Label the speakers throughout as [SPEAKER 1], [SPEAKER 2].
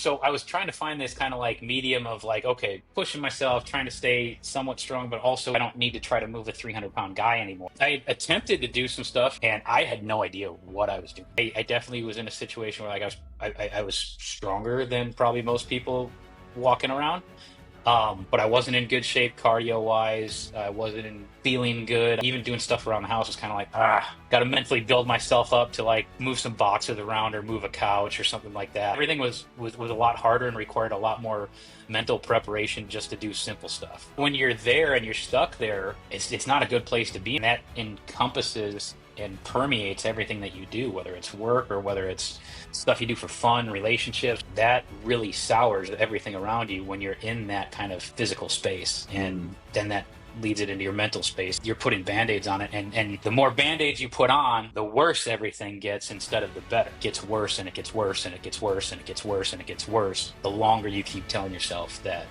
[SPEAKER 1] So I was trying to find this kind of like medium of like, okay, pushing myself, trying to stay somewhat strong, but also I don't need to try to move a 300-pound guy anymore. I attempted to do some stuff and I had no idea what I was doing. I definitely was in a situation where like I was stronger than probably most people walking around. But I wasn't in good shape cardio wise. I wasn't feeling good. Even doing stuff around the house was kind of like, got to mentally build myself up to like move some boxes around or move a couch or something like that. Everything was a lot harder and required a lot more mental preparation just to do simple stuff. When you're there and you're stuck there, it's not a good place to be. And that encompasses and permeates everything that you do, whether it's work or whether it's stuff you do for fun, relationships. That really sours everything around you when you're in that kind of physical space. And then that leads it into your mental space. You're putting band-aids on it, and the more band-aids you put on, the worse everything gets instead of the better. It gets worse and it gets worse and it gets worse and it gets worse and it gets worse the longer you keep telling yourself that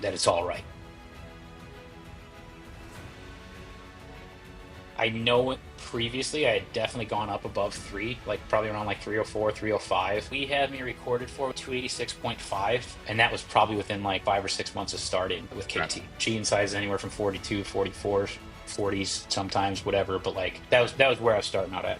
[SPEAKER 1] it's all right. I know previously I had definitely gone up above 3, like probably around like 304, 305. We had me recorded for 286.5, and that was probably within like 5 or 6 months of starting with KT. Machine size anywhere from 42, 44, 40s sometimes, whatever, but like that was where I was starting out at.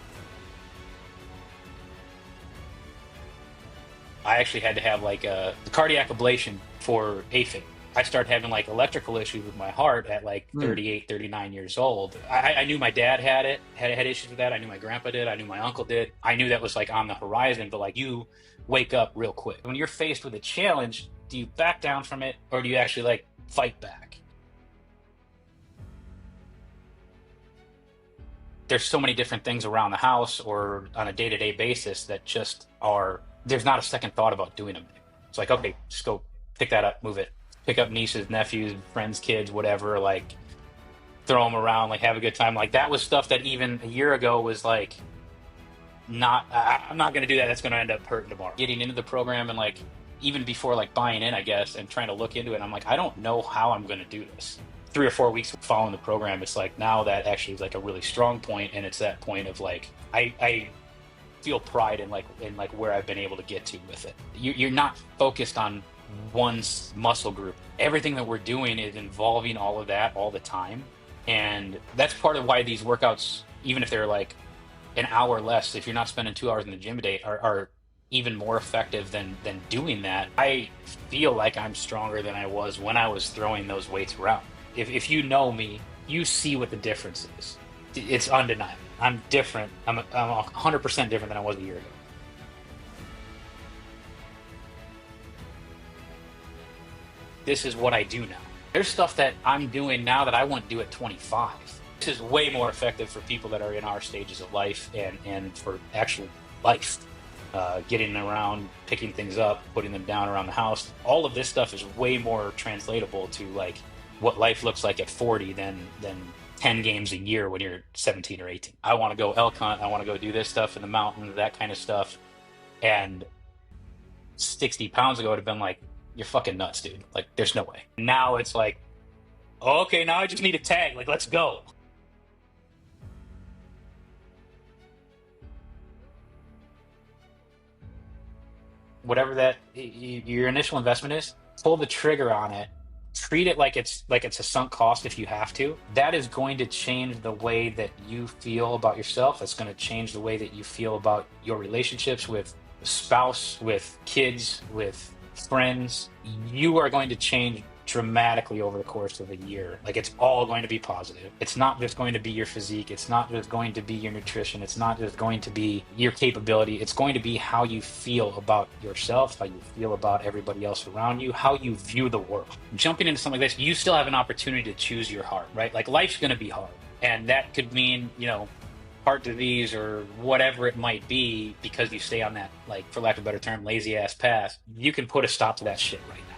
[SPEAKER 1] I actually had to have like a cardiac ablation for AFib. I started having like electrical issues with my heart at like 38, 39 years old. I knew my dad had issues with that. I knew my grandpa did. I knew my uncle did. I knew that was like on the horizon, but like you wake up real quick. When you're faced with a challenge, do you back down from it or do you actually like fight back? There's so many different things around the house or on a day-to-day basis that just there's not a second thought about doing them. It's like, okay, just go pick that up, move it. Pick up nieces, nephews, friends, kids, whatever, like throw them around, like have a good time. Like that was stuff that even a year ago was like, I'm not going to do that. That's going to end up hurting tomorrow. Getting into the program and like, even before like buying in, I guess, and trying to look into it, I'm like, I don't know how I'm going to do this. 3 or 4 weeks following the program, it's like now that actually is like a really strong point, and it's that point of like, I feel pride in like where I've been able to get to with it. You're not focused on one muscle group. Everything that we're doing is involving all of that all the time, and that's part of why these workouts, even if they're like an hour less, if you're not spending 2 hours in the gym a day, are even more effective than doing that. I feel like I'm stronger than I was when I was throwing those weights around. If you know me, you see what the difference is. It's undeniable. I'm different. I'm 100% different than I was a year ago. This is what I do now. There's stuff that I'm doing now that I wouldn't do at 25. This is way more effective for people that are in our stages of life and for actual life. Getting around, picking things up, putting them down around the house. All of this stuff is way more translatable to like what life looks like at 40 than 10 games a year when you're 17 or 18. I want to go elk hunt. I want to go do this stuff in the mountains, that kind of stuff. And 60 pounds ago, it would have been like, you're fucking nuts, dude. Like, there's no way. Now it's like, oh, okay, now I just need a tag. Like, let's go. Whatever that your initial investment is, pull the trigger on it. Treat it like it's a sunk cost if you have to. That is going to change the way that you feel about yourself. It's going to change the way that you feel about your relationships with spouse, with kids, with friends. You are going to change dramatically over the course of a year. Like, it's all going to be positive. It's not just going to be your physique. It's not just going to be your nutrition. It's not just going to be your capability. It's going to be how you feel about yourself, how you feel about everybody else around you, how you view the world. Jumping into something like this, you still have an opportunity to choose your heart, right? Like, life's going to be hard. And that could mean, heart disease or whatever it might be, because you stay on that, like, for lack of a better term, lazy ass path. You can put a stop to that shit right now.